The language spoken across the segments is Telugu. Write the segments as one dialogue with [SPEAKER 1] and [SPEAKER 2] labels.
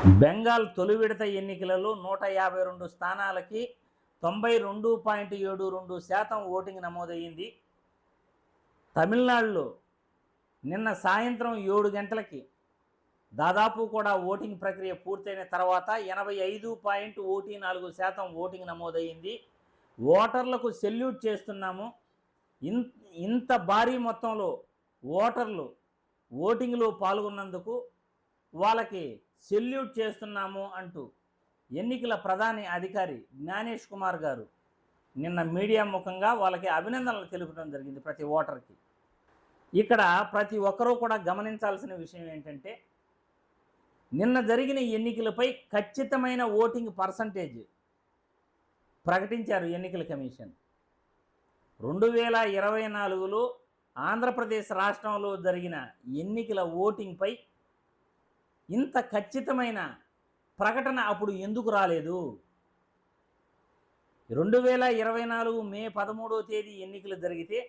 [SPEAKER 1] బెంగాల్ తొలి విడత ఎన్నికలలో 152 స్థానాలకి 92.72% ఓటింగ్ నమోదయ్యింది. తమిళనాడులో నిన్న సాయంత్రం 7 గంటలకి దాదాపు కూడా ఓటింగ్ ప్రక్రియ పూర్తయిన తర్వాత 85.14% ఓటింగ్ నమోదయ్యింది. ఓటర్లకు సెల్యూట్ చేస్తున్నాము. ఇంత భారీ మొత్తంలో ఓటర్లు ఓటింగ్లో పాల్గొన్నందుకు వాళ్ళకి సెల్యూట్ చేస్తున్నాము అంటూ ఎన్నికల ప్రధాన అధికారి జ్ఞానేష్ కుమార్ గారు నిన్న మీడియా ముఖంగా వాళ్ళకి అభినందనలు తెలుపడం జరిగింది ప్రతి ఓటర్కి. ఇక్కడ ప్రతి ఒక్కరూ కూడా గమనించాల్సిన విషయం ఏంటంటే, నిన్న జరిగిన ఎన్నికలపై ఖచ్చితమైన ఓటింగ్ పర్సంటేజ్ ప్రకటించారు ఎన్నికల కమిషన్. 2024లో ఆంధ్రప్రదేశ్ రాష్ట్రంలో జరిగిన ఎన్నికల ఓటింగ్పై ఇంత ఖచ్చితమైన ప్రకటన అప్పుడు ఎందుకు రాలేదు? 2024 మే 13వ తేదీ ఎన్నికలు జరిగితే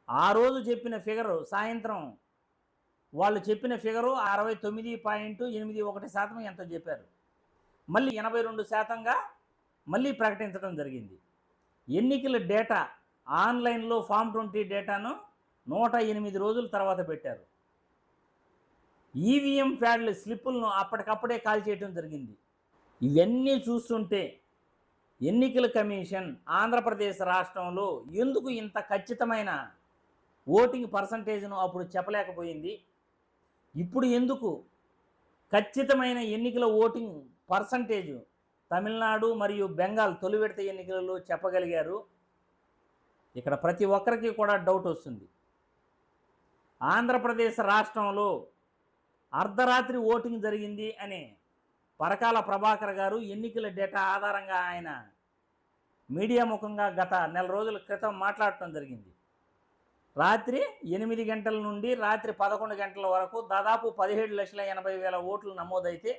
[SPEAKER 1] ఆ రోజు చెప్పిన ఫిగరు, సాయంత్రం వాళ్ళు చెప్పిన ఫిగరు 69.81% ఎంతో చెప్పారు. మళ్ళీ 82%గా మళ్ళీ ప్రకటించడం జరిగింది. ఎన్నికల డేటా ఆన్లైన్లో ఫామ్ 20 డేటాను 108 రోజుల తర్వాత పెట్టారు. ఈవీఎం ప్యాడ్ల స్లిప్పులను అప్పటికప్పుడే కాల్ చేయడం జరిగింది. ఇవన్నీ చూస్తుంటే ఎన్నికల కమిషన్ ఆంధ్రప్రదేశ్ రాష్ట్రంలో ఎందుకు ఇంత ఖచ్చితమైన ఓటింగ్ పర్సంటేజ్ను అప్పుడు చెప్పలేకపోయింది? ఇప్పుడు ఎందుకు ఖచ్చితమైన ఎన్నికల ఓటింగ్ పర్సంటేజ్ తమిళనాడు మరియు బెంగాల్ తొలి విడత ఎన్నికలలో చెప్పగలిగారు? ఇక్కడ ప్రతి ఒక్కరికి కూడా డౌట్ వస్తుంది. ఆంధ్రప్రదేశ్ రాష్ట్రంలో అర్ధరాత్రి ఓటింగ్ జరిగింది అని పరకాల ప్రభాకర్ గారు ఎన్నికల డేటా ఆధారంగా ఆయన మీడియా ముఖంగా గత నెల రోజుల క్రితం మాట్లాడటం జరిగింది. రాత్రి 8 గంటల నుండి రాత్రి 11 గంటల వరకు దాదాపు 17,80,000 ఓట్లు నమోదైతే,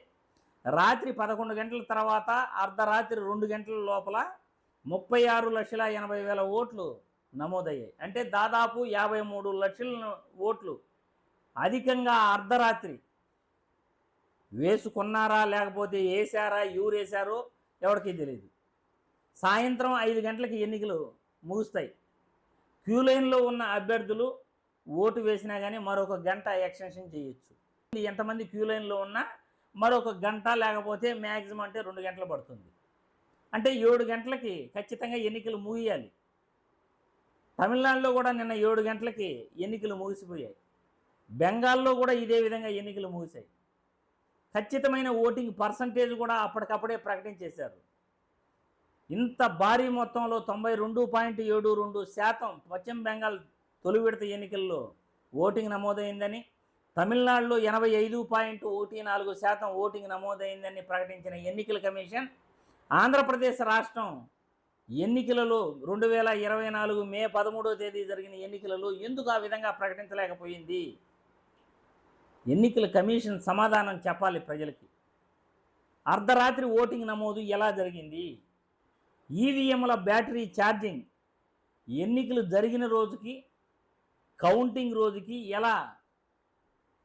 [SPEAKER 1] రాత్రి 11 గంటల తర్వాత అర్ధరాత్రి 2 గంటల లోపల 36,80,000 ఓట్లు నమోదయ్యాయి. అంటే దాదాపు 53 లక్షల ఓట్లు అధికంగా అర్ధరాత్రి వేసుకున్నారా, లేకపోతే వేసారా, ఎవరేసారో ఎవరికీ తెలియదు. సాయంత్రం 5 గంటలకి ఎన్నికలు ముగుస్తాయి. క్యూ లైన్లో ఉన్న అభ్యర్థులు ఓటు వేసినా కానీ మరొక గంట ఎక్స్టెన్షన్ చేయొచ్చు. ఎంతమంది క్యూ లైన్లో ఉన్నా మరొక గంట, లేకపోతే మ్యాక్సిమం అంటే 2 గంటలు పడుతుంది. అంటే 7 గంటలకి ఖచ్చితంగా ఎన్నికలు ముగియాలి. తమిళనాడులో కూడా నిన్న 7 గంటలకి ఎన్నికలు ముగిసిపోయాయి. బెంగాల్లో కూడా ఇదే విధంగా ఎన్నికలు ముగిశాయి. ఖచ్చితమైన ఓటింగ్ పర్సంటేజ్ కూడా అప్పటికప్పుడే ప్రకటించేశారు. ఇంత భారీ మొత్తంలో 92.72% పశ్చిమ బెంగాల్ తొలి విడత ఎన్నికల్లో ఓటింగ్ నమోదైందని, తమిళనాడులో 85.14% ఓటింగ్ నమోదైందని ప్రకటించిన ఎన్నికల కమిషన్ ఆంధ్రప్రదేశ్ రాష్ట్రం ఎన్నికలలో 2024 మే 13వ తేదీ జరిగిన ఎన్నికలలో ఎందుకు ఆ విధంగా ప్రకటించలేకపోయింది? ఎన్నికల కమిషన్ సమాధానం చెప్పాలి ప్రజలకి. అర్ధరాత్రి ఓటింగ్ నమోదు ఎలా జరిగింది? ఈవీఎంల బ్యాటరీ ఛార్జింగ్ ఎన్నికలు జరిగిన రోజుకి కౌంటింగ్ రోజుకి ఎలా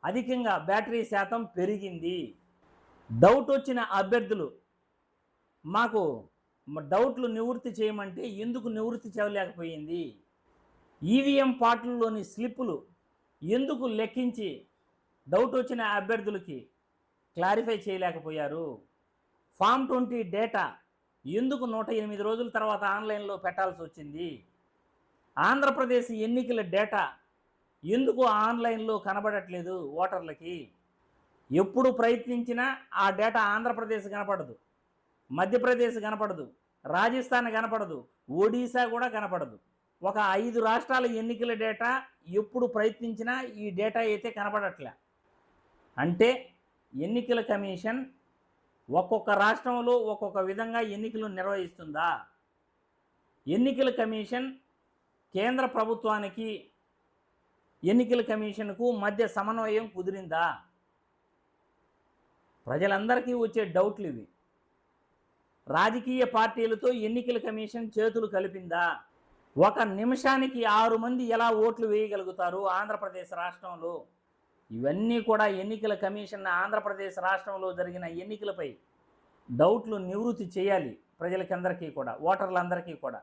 [SPEAKER 1] అధికంగా బ్యాటరీ శాతం పెరిగింది? డౌట్ వచ్చిన అభ్యర్థులు మాకు డౌట్లు నివృత్తి చేయమంటే ఎందుకు నివృత్తి చేయలేకపోయింది? ఈవీఎం పార్టుల్లోని స్లిప్పులు ఎందుకు లెక్కించి డౌట్ వచ్చిన అభ్యర్థులకి క్లారిఫై చేయలేకపోయారు? ఫామ్ 20 డేటా ఎందుకు 108 రోజుల తర్వాత ఆన్లైన్లో పెట్టాల్సి వచ్చింది? ఆంధ్రప్రదేశ్ ఎన్నికల డేటా ఎందుకు ఆన్లైన్లో కనబడట్లేదు ఓటర్లకి? ఎప్పుడు ప్రయత్నించినా ఆ డేటా ఆంధ్రప్రదేశ్ కనపడదు, మధ్యప్రదేశ్ కనపడదు, రాజస్థాన్ కనపడదు, ఒడిశా కూడా కనపడదు. ఒక 5 రాష్ట్రాల ఎన్నికల డేటా ఎప్పుడు ప్రయత్నించినా ఈ డేటా అయితే కనపడట్లే. అంటే ఎన్నికల కమిషన్ ఒక్కొక్క రాష్ట్రంలో ఒక్కొక్క విధంగా ఎన్నికలు నిర్వహిస్తుందా? ఎన్నికల కమిషన్ కేంద్ర ప్రభుత్వానికి ఎన్నికల కమిషన్కు మధ్య సమన్వయం కుదిరిందా? ప్రజలందరికీ వచ్చే డౌట్లు ఇవి. రాజకీయ పార్టీలతో ఎన్నికల కమిషన్ చేతులు కలిపిందా? ఒక నిమిషానికి 6 మంది ఎలా ఓట్లు వేయగలుగుతారు ఆంధ్రప్రదేశ్ రాష్ట్రంలో? ఇవన్నీ కూడా ఎన్నికల కమిషన్ ఆంధ్రప్రదేశ్ రాష్ట్రంలో జరిగిన ఎన్నికలపై డౌట్లు నివృత్తి చేయాలి ప్రజలకందరికీ కూడా, ఓటర్లందరికీ కూడా.